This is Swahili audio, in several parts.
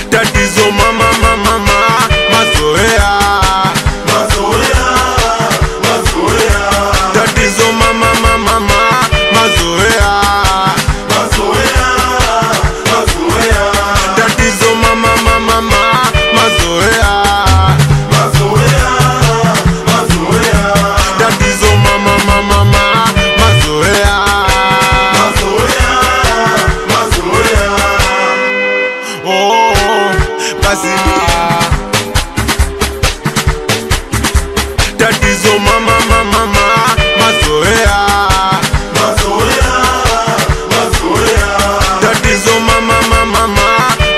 Tatizo mama mazoea. Tatizo mama mazoea. Tatizo mama mazoea. Tatizo mama mazoea. Oh, basi tatizo mama mazoea. Tatizo mama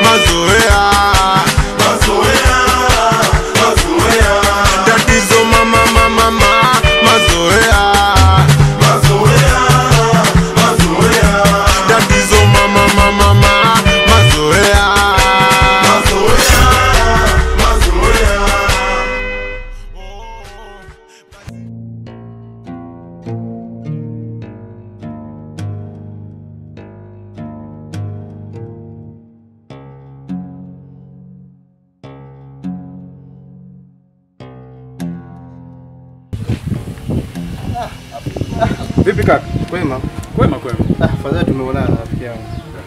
mazoea. Tatizo mama mazoea. Tatizo mama mazoea. Vipi kaka? Kwema. Kwema. Fadhali tumeonana rafiki yangu.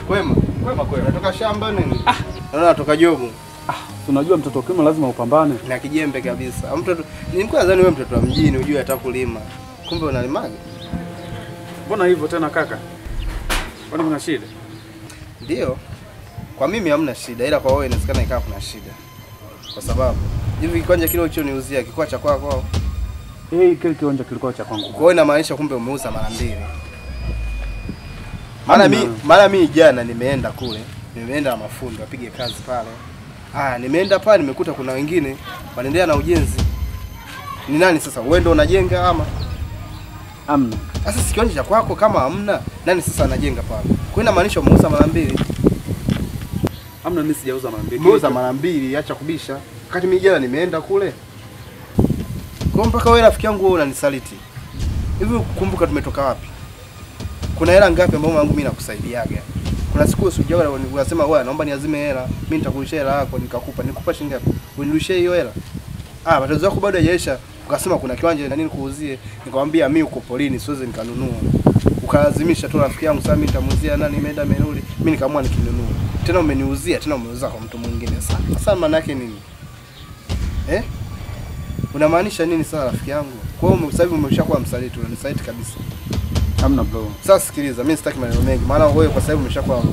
Kwema. Natoka shamba nini? Naona natoka jobu. Unajua mtoto wa kiume lazima upambane. Na kijembe kabisa. Mtoto nilikuwa nadhani wewe mtoto wa mjini unajua hata kulima. Kumbe unalimaga. Mbona hivyo tena kaka? Kwani kuna shida? Ndio. Kwa mimi hamna shida, ila kwa wewe inasikana ikawa kuna shida. Kwa sababu hivi kiwanja kile ulichoniuzia kilikuwa cha kwako. Kile kiwanja kilikuwa cha kwangu. Kwa hiyo inamaanisha kumbe umeuza mara mbili. Mara mimi jana nimeenda kule, nimeenda na mafundi wapige kazi pale. Nimeenda pale nimekuta kuna wengine wanaendelea na ujenzi. Ni nani sasa? Wewe ndio unajenga ama? Hamna. Sasa si kiwanja cha kwako kama hamna, nani sasa anajenga pale? Kwa hiyo inamaanisha umeuza mara mbili. Hamna, mimi sijauza mara mbili. Umeuza mara mbili, acha kubisha. Wakati mimi jana nimeenda kule. Kwa mpaka wewe rafiki yangu wewe unanisaliti. Hivi kumbuka tumetoka wapi? Kuna hela ngapi ambayo wangu mimi nakusaidiaga? Kuna siku usijao unasema wewe naomba niazime hela, mimi nitakurudishia hela yako nikakupa. Nikupa shilingi ngapi? Unirudishie hiyo hela. Matatizo yako bado hajaisha. Ukasema kuna kiwanja na nini kuuzie. Nikamwambia mimi uko polini siwezi nikanunua. Ukalazimisha tu rafiki yangu sasa mimi nitamuuzia nani imeenda menuli. Mimi nikaamua nikinunua. Tena umeniuzia, tena umeuza kwa mtu mwingine sana. Sasa maana yake nini? Unamaanisha nini sasa rafiki yangu? Kwa hiyo sasa hivi umeshakuwa msaliti, unanisaliti kabisa. Hamna bro. Sasa sikiliza, mimi sitaki maneno mengi. Maana wewe kwa sasa hivi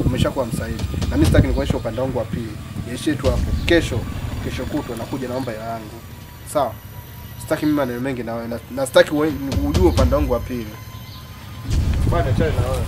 umeshakuwa msaliti. Na mimi sitaki nikuonyeshe upande wangu wa pili. Yaishie tu hapo. Kesho kutwa nakuja naomba hela yangu. Sawa? Sitaki mimi maneno mengi na wewe. Na sitaki ujue upande wangu wa pili. Bwana chai na wewe.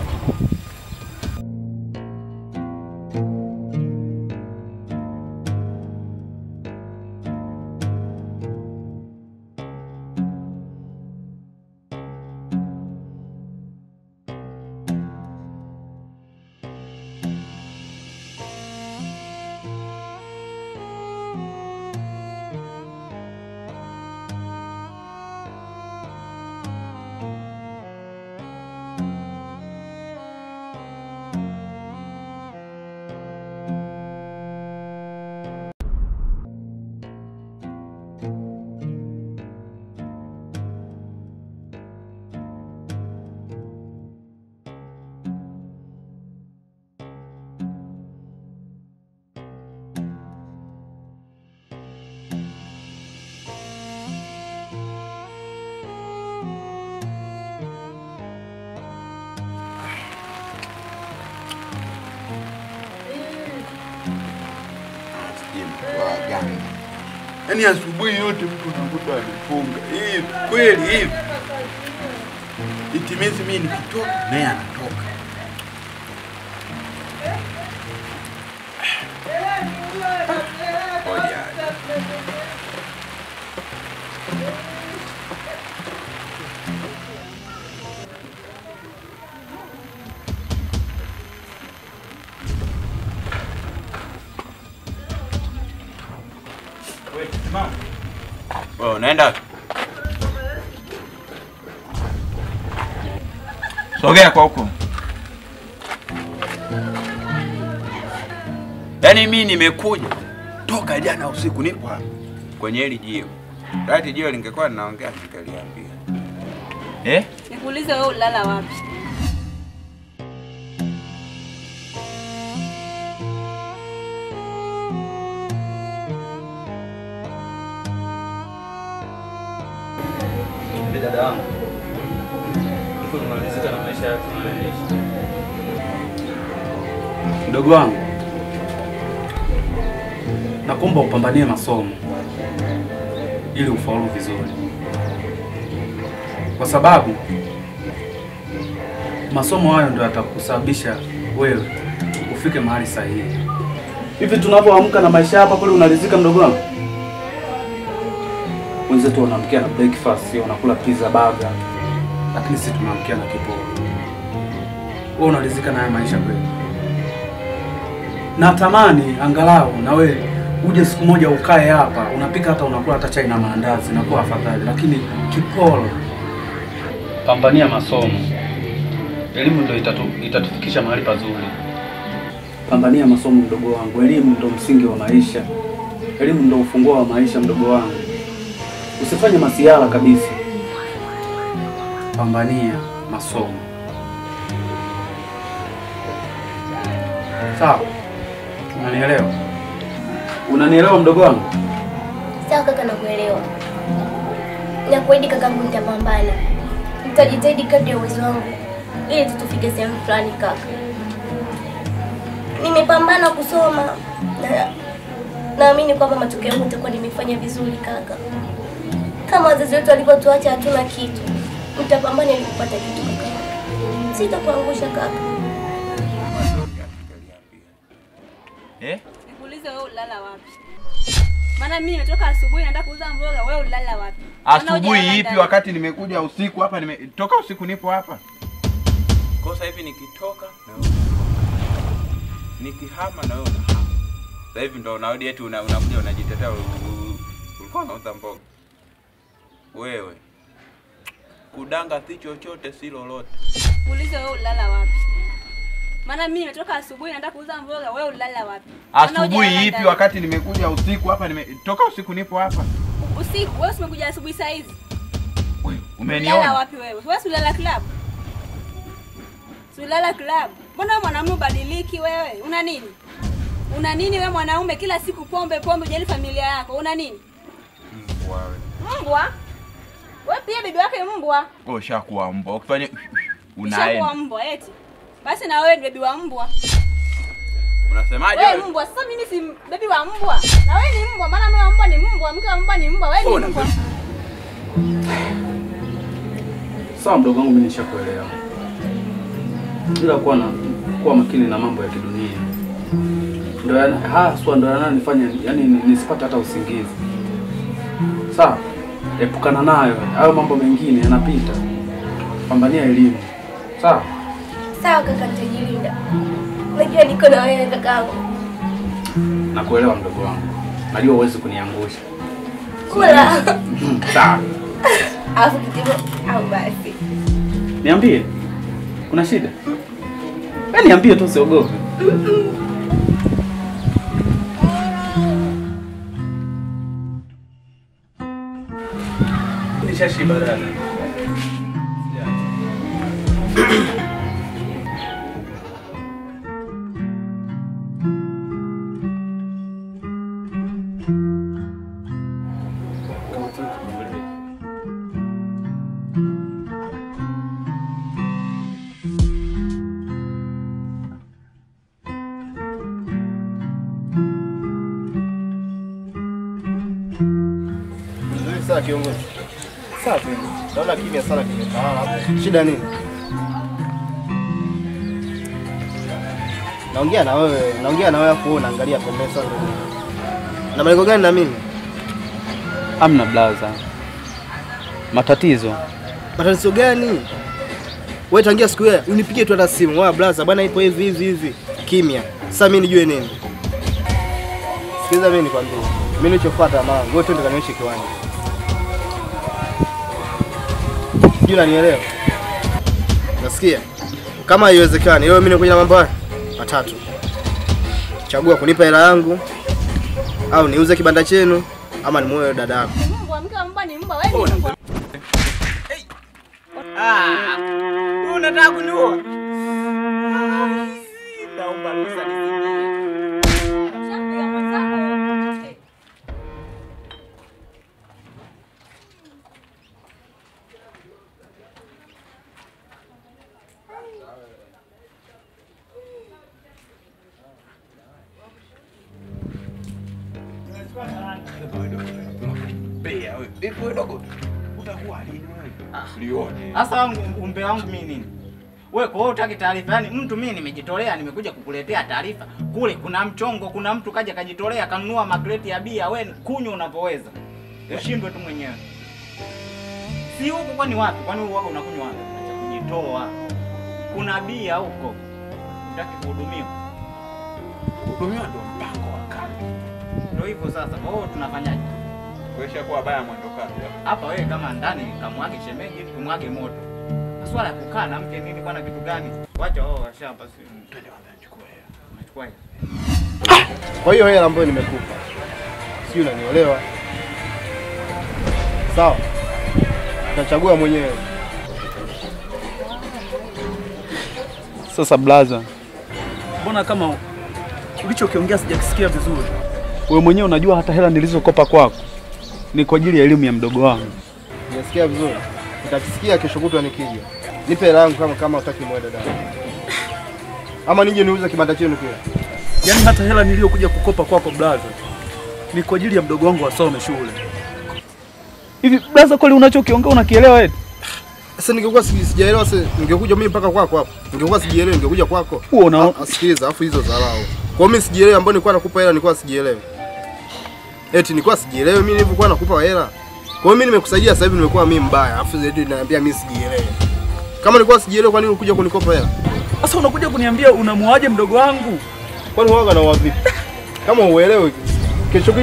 Yaani asubuhi yote mtu unakuta alifunga. Hivi kweli hivi. Itimezi mimi nikitoka naye anatoka. Oja. Oh, naenda. Sogea kwa huko. Yaani mimi nimekuja toka jana usiku nipo hapa kwenye hili jiwe. Rati jiwe lingekuwa linaongea ningeliambia. Nikuulize wewe ulala wapi? Dada wangu. Niko nimalizika na maisha yako tunaishi. Mdogo wangu. Nakuomba upambanie masomo ili ufaulu vizuri. Kwa sababu masomo hayo ndio yatakusababisha wewe ufike mahali sahihi. Hivi tunapoamka na maisha hapa kule unaridhika mdogo wangu? Wenzetu wanaamkia na breakfast, wanakula pizza burger, lakini sisi tunaamkia na kiporo. Wewe unaridhika na haya maisha kweli? Natamani angalau na wewe uje siku moja ukae hapa, unapika hata unakula hata chai na maandazi na kuwa afadhali, lakini kiporo. Pambania masomo. Elimu ndio itatufikisha mahali pazuri. Pambania masomo mdogo wangu. Elimu ndio msingi wa maisha. Elimu ndio ufunguo wa maisha mdogo wangu. Usifanye masiala kabisa. Pambania masomo. Sawa? Unanielewa? Unanielewa mdogo wangu? Sawa kaka, nakuelewa. Nakuahidi kakangu nitapambana. Nitajitahidi kadri ya uwezo wangu ili tutufike sehemu fulani kaka. Nimepambana kusoma na naamini kwamba matokeo yangu yatakuwa nimefanya vizuri kaka. Kama wazazi wetu walivyotuacha hatuna kitu, nitapambana ili kupata kitu kaka. Sitakuangusha kaka. Nikuulize wewe ulala wapi? Maana mimi nimetoka asubuhi naenda kuuza mboga, wewe ulala wapi? Asubuhi ipi wakati nimekuja usiku hapa, nimetoka usiku nipo hapa. Kosa hivi nikitoka na wewe. Nikihama na wewe unahama. Sasa hivi ndo unarudi eti unakuja unajitetea ulikuwa unauza mboga. Wewe. Kudanga si chochote si lolote. Nikuulize wewe ulala wapi? Maana mimi nimetoka asubuhi naenda kuuza mboga, wewe ulala wapi? Asubuhi ipi wakati nimekuja usiku hapa, nimetoka usiku nipo hapa. Usiku? Wewe umekuja asubuhi saa hizi? Wewe umeniona? Ulala wapi wewe? Wewe ulala club? Ulala club? Mbona mwanamume badiliki wewe? Una nini? Una nini wewe mwanaume kila siku pombe hujali familia yako? Una nini? Mbwa wewe. Mbwa? Wewe pia bibi wake mbwa. Wewe ushakuwa mbwa. Ukifanya unaenda. Ushakuwa mbwa eti. Basi na wewe ni bibi wa mbwa. Unasemaje wewe? Wewe mbwa. Sasa mimi si bibi wa mbwa. Na wewe ni mbwa, maana mume wa mbwa ni mbwa, mke wa mbwa ni mbwa, wewe ni mbwa. Sawa mdogo wangu, mimi nishakuelewa. Bila kuwa makini na mambo ya kidunia. Ndio haswa ndio yananifanya yani nisipate hata usingizi. Sawa? Epukana nayo. Hayo mambo mengine yanapita. Pambania elimu. Sawa? Sawa kaka, nitajilinda. Najua niko na wewe kakangu. Nakuelewa mdogo wangu. Najua huwezi kuniangusha. Kula. Sawa. Alafu kitimo au basi. Niambie. Kuna shida? Wewe niambie tu, usiogope. Nishashiba dada. Sawa kiongozi. Safi. Naona kimya sana kimetawala hapo. Shida nini? Naongea na wewe hapo, unaangalia pembeni sana. Na malengo gani na mimi? Amna blaza. Matatizo. Matatizo gani? Wewe tangia siku ile unipigie tu hata simu. Wewe blaza bwana ipo hivi. Kimya. Sasa mimi nijue nini? Sikiliza mimi nikwambie. Mimi nilichofuata mama, wewe twende kanionyeshe kiwanja. Sijui unanielewa? Nasikia. Kama haiwezekani, wewe mimi nikuja na mambo haya matatu. Chagua kunipa hela yangu au niuze kibanda chenu ama nimuoe dada yako. Mbwa mke wa mbwa ni mbwa wewe ni mbwa. Unataka kuniua? Naomba ruhusa nisingie. Shampiga mwenzako. Sasa umbe wangu mimi nini? Wewe kwa hiyo utaki taarifa? Yaani mtu mimi nimejitolea nimekuja kukuletea taarifa. Kule kuna mchongo, kuna mtu kaja kajitolea kanunua makreti ya bia, wewe kunywa unapoweza. Ushindwe tu mwenyewe. Si huko kwani wapi? Kwani wewe unakunywa wapi? Acha kujitoa. Kuna bia huko. Unataka kuhudumiwa. Kuhudumiwa ndio mpango wa kambi. Ndio hivyo sasa. Kwa hiyo tunafanyaje? Kuesha kuwa baya mwendo kambi. Hapa wewe kama ndani kamwage shemeji, tumwage moto. Swala ya kukaa na mke nini bwana kitu gani? Wacha wao washapa si. Twende wanachukua hela. Unachukua hela. Kwa hiyo hela ambayo nimekupa, si unanielewa? Sawa. Utachagua mwenyewe. Sasa blaza, mbona kama ulichokiongea sijakisikia vizuri? Wewe mwenyewe unajua hata hela nilizokopa kwako ni kwa ajili ya elimu ya mdogo wangu. Unasikia vizuri? Nitakisikia kesho kutwa nikija. Nipe hela yangu kama hutaki muoe dada. Ama nije niuze kibanda chenu pia. Yaani hata hela niliyokuja kukopa kwako blaza ni kwa ajili ya mdogo wangu asome shule. Hivi blaza, kweli unachokiongea unakielewa eti? Sasa ningekuwa sijaelewa, sasa ningekuja mimi mpaka kwako hapo. Ningekuwa sijielewi ningekuja kwako. Sikiliza, afu hizo dharau. Kwa mimi sijielewi, ambapo nilikuwa nakupa hela nilikuwa sijielewi. Eti nilikuwa sijielewi mimi nilivyokuwa nakupa hela. Kwa hiyo mimi nimekusaidia, sasa hivi nimekuwa mimi mbaya. Afu eti naambia mimi sijielewi. Kama nilikuwa sijielewi, kwa nini ukuja kunikopa hela? Sasa unakuja kuniambia unamuaje mdogo wangu? Kwani huaga na wavipi? Kama uelewe, kesho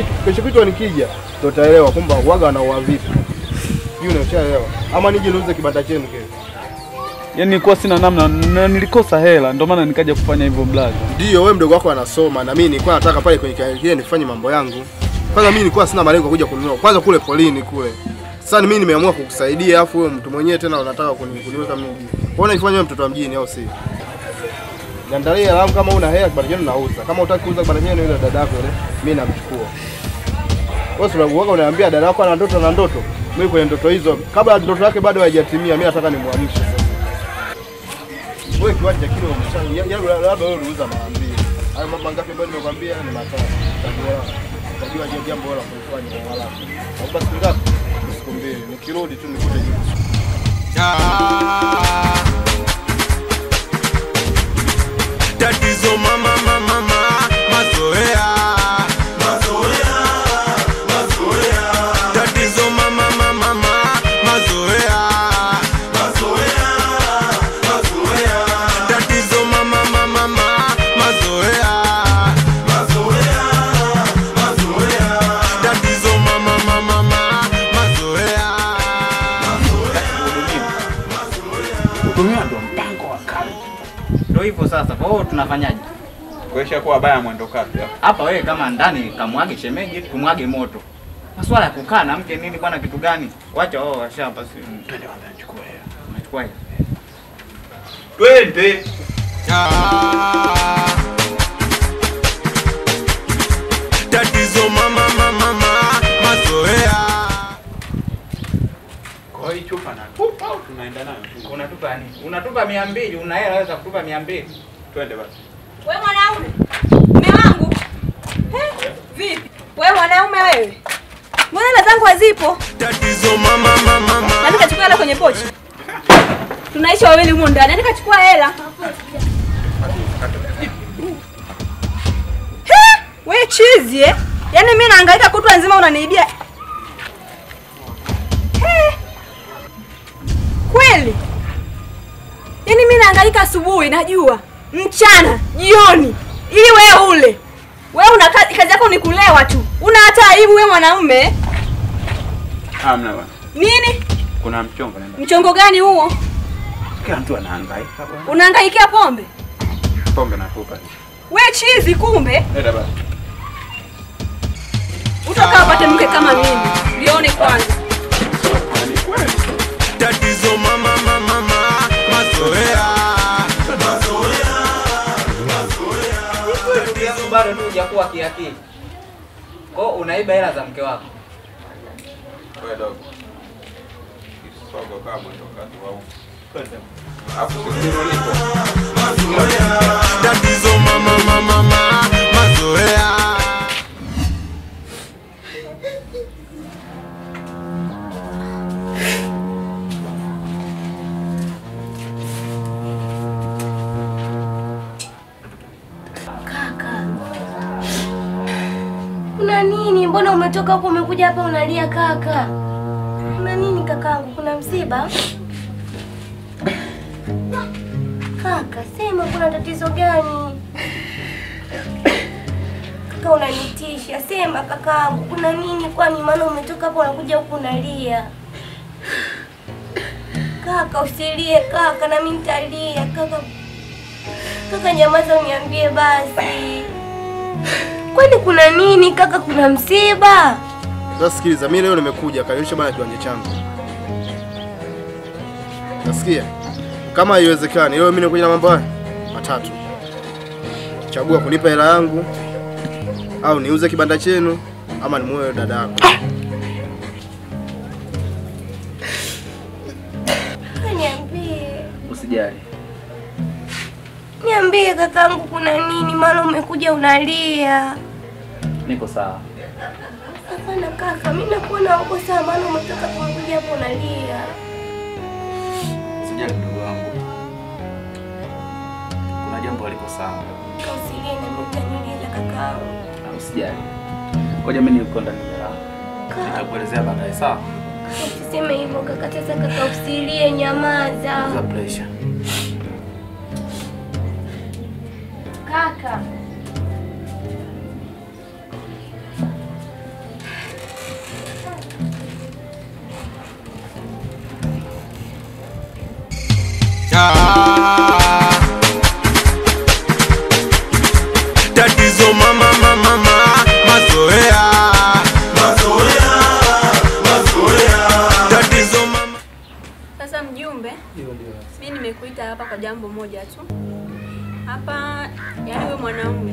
kitu nikija ndio utaelewa kwamba huaga na wavipi. Hiyo unaelewa? Ama nije niuze kibanda chenu kesho. Yaani nilikuwa sina namna, nilikosa hela ndio maana nikaja kufanya hivyo blaza. Ndio wewe mdogo wako anasoma na mimi nilikuwa nataka pale kwenye kile nifanye mambo yangu. Kwanza mimi nilikuwa sina malengo kuja kununua. Kwanza kule polini kule. Sasa mimi nimeamua kukusaidia, afu wewe mtu mwenyewe tena unataka kuniweka mimi. Mbona ifanye wewe mtoto wa mjini au si? Niandalie hela kama una hela kibanda chenu nauza. Kama hutaki kuuza kibanda chenu yule dada yako yule, mimi namchukua. Wewe sura uoga unaniambia dada yako ana ndoto na ndoto. Mimi kwenye ndoto hizo kabla ndoto yake bado haijatimia, mimi nataka nimuamshe sasa. Wewe kiwanja kile umesha labda wewe unauza mara mbili. Hayo mambo ngapi ambayo nimekwambia ni matatu. Unajua jambo la kufanya kwa haraka. Naomba siku ngapi? Siku mbili. Nikirudi tu nikute jibu. Tatizo mama mazoea. Tatizo mama mazoea. Tatizo mama mazoea. Tatizo mama mazoea. Kuhudumiwa ndio mpango wa kambi. Ndio hivyo sasa. Kwa hiyo tunafanyaje? Kuesha kuwa baya mwendo kambi. Hapa wewe kama ndani kamwage shemeji, tumwage moto. Swala ya kukaa na mke nini bwana kitu gani? Wacha wao washapa si. Twende wanachukua hela. Unachukua hela. Twende. Tatizo mama mazoea. Kwa hiyo chupa na tupa au tunaenda nayo? Unatupa nini? Unatupa 200, una hela waweza kutupa 200. Twende basi. Wewe mwanaume. Mume wangu. Vipi? Wewe mwanaume wewe. Mbona hela zangu hazipo? Tatizo mama Na nikachukua hela kwenye pochi. Tunaishi wawili huko ndani. Nikachukua hela. Wewe chizi eh? Yaani mimi nahangaika kutwa nzima unaniibia. Kweli? Yaani mimi nahangaika asubuhi najua, mchana, jioni ili wewe ule. Wewe una kazi yako ni kulewa tu. Una hata aibu wewe mwanaume? Hamna bwana. Nini? Kuna mchongo nenda. Mchongo gani huo? Kila mtu anahangaika bwana. Unahangaikia pombe? Pombe na tupa. We chizi kumbe. Nenda basi. Utaka upate mke kama mimi. Lione kwanza. Ni kweli. Tatizo mama mazoea. Tatizo bado tu hujakuwa kiakili. Kwa unaiba hela za mke wako. Wewe dogo. Kisogo kama ndo kazi wao. Kwenda. Hapo sisi lipo. Tatizo mama mazoea. Kuna nini? Mbona umetoka huko umekuja hapa unalia kaka? Kuna nini kakangu? Kuna msiba? Kaka, sema kuna tatizo gani? Kaka unanitisha. Sema kakangu, kuna nini kwani maana umetoka hapo unakuja huko unalia? Kaka usilie kaka, na mimi nitalia kaka. Kaka nyamaza uniambie basi. Kwani kuna nini kaka, kuna msiba? Sasa sikiliza, mimi leo nimekuja kanilisha bana kiwanja changu. Nasikia? Kama haiwezekani, leo mimi nimekuja na mambo haya matatu. Chagua kunipa hela yangu au niuze kibanda chenu ama nimuoe dada yako. Niambie. Usijali. Niambie kakangu, kuna nini maana umekuja unalia? Niko sawa. Hapana kaka, mimi nakuona uko sawa maana umetoka kumkuja hapo unalia. Usijali ndugu wangu. Kuna jambo liko sawa. Usilie na mtanilia kakangu. Usijali. Ngoja mimi niko ndani ya. Nitakuelezea baadaye sawa? Usiseme hivyo kaka, sasa kaka usilie, nyamaza. Za pressure. Kaka. Tatizo mama mazoea. Tatizo mama. Sasa mjumbe, mimi nimekuita hapa kwa jambo moja tu. Hapa yani wewe mwanaume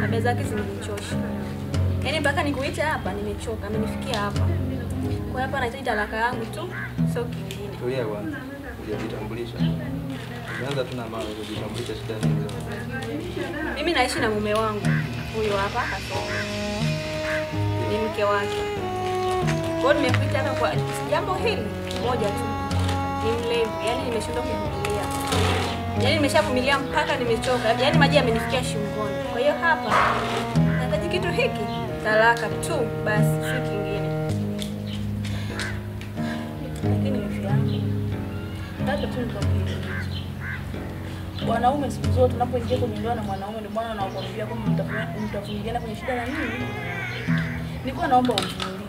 tabia zake zimenichosha. Yaani mpaka nikuita hapa nimechoka, amenifikia hapa. Kwa hapa nahitaji talaka yangu tu, sio kingine. Tulia kwanza. Hujajitambulisha. Unaanza tu na mama kujitambulisha shida nini? Mimi naishi na mume wangu. Huyo hapa kasoma. Ni mke wake. Kwa hiyo nimekuita hapa kwa jambo hili moja tu. Ni mlevi, yani nimeshindwa kuvumilia. Yaani nimeshavumilia mpaka nimechoka. Yaani maji yamenifikia shingoni. Kwa hiyo hapa nahitaji kitu hiki, talaka tu basi, si kingine. Lakini wifi yangu, labda tu nikwambie, wanaume siku zote unapoingia kwenye ndoa na mwanaume ndio bwana anakuambia kwamba mtavumiliana kwenye shida na nini. Nilikuwa naomba uvumilie.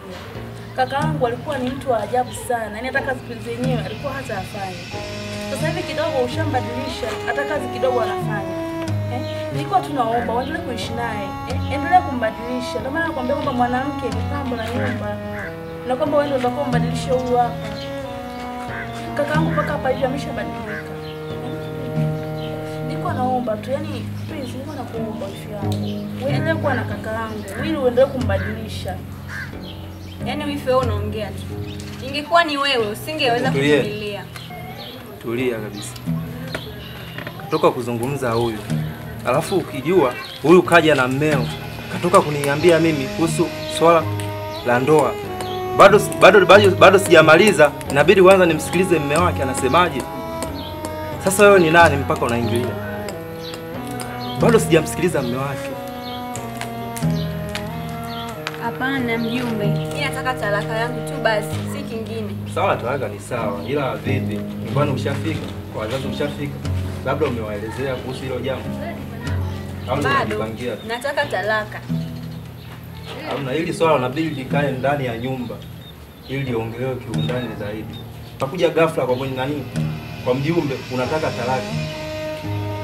Kaka yangu alikuwa ni mtu wa ajabu sana. Yaani hata kazi zenyewe alikuwa hata afanye. Sasa hivi kidogo ushambadilisha, hata kazi kidogo anafanya. Nilikuwa tunaomba uendelee kuishi naye. Endelea kumbadilisha. Ndio maana nakwambia kwamba mwanamke ni pambo la nyumba. Na kwamba wewe ndio utakuwa mbadilisha huyu hapa. Kakaangu mpaka hapa hivi ameshabadilika. Nilikuwa naomba tu, yani please, nilikuwa nakuomba wifi yangu. Uendelee kuwa na kakaangu ili uendelee kumbadilisha. Yaani wifi wewe unaongea tu. Ingekuwa ni wewe usingeweza kuvumilia. Tulia kabisa. Toka kuzungumza huyu. Alafu ukijua huyu kaja na mmeo. Katoka kuniambia mimi kuhusu swala la ndoa. Bado sijamaliza, inabidi kwanza nimsikilize mume wake anasemaje. Sasa wewe ni nani mpaka unaingilia? Bado sijamsikiliza mume wake. Hapana mjumbe. Mimi nataka talaka yangu tu basi, si kingine. Sawa, talaka ni sawa, ila vipi? Nyumbani ushafika? Kwa wazazi ushafika? Labda umewaelezea kuhusu hilo jambo? Bado nataka talaka. Na hili swala unabidi likae ndani ya nyumba ili liongelewe kiundani zaidi. Utakuja ghafla kwa kwenye nani? Kwa mjumbe unataka talaka.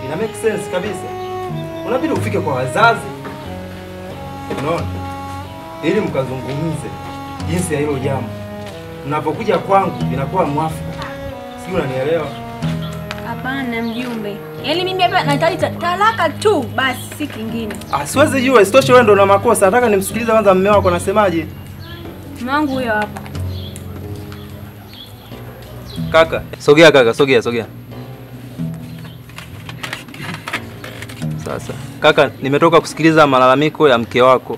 Ina make sense kabisa. unabidi ufike kwa wazazi, unaona, ili mkazungumze jinsi ya hilo jambo. Unapokuja kwangu inakuwa mwafaka, si unanielewa? Hapana mjumbe, yaani mimi hapa nahitaji talaka tu basi, si kingine. Siwezi jua, isitoshe wewe ndo una makosa. Nataka nimsikilize kwanza mume wako anasemaje. Mume wangu huyo hapa. Kaka, sogea kaka, sogea. Sasa, kaka, nimetoka kusikiliza malalamiko ya mke wako.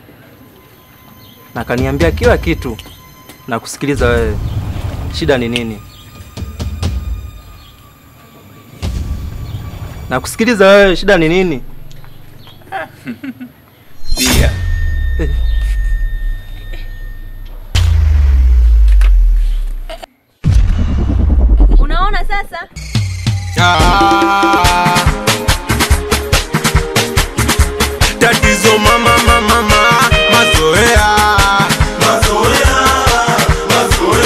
Na kaniambia kila kitu na kusikiliza wewe. Shida ni nini? Na kusikiliza wewe, shida ni nini? Bia. Unaona sasa?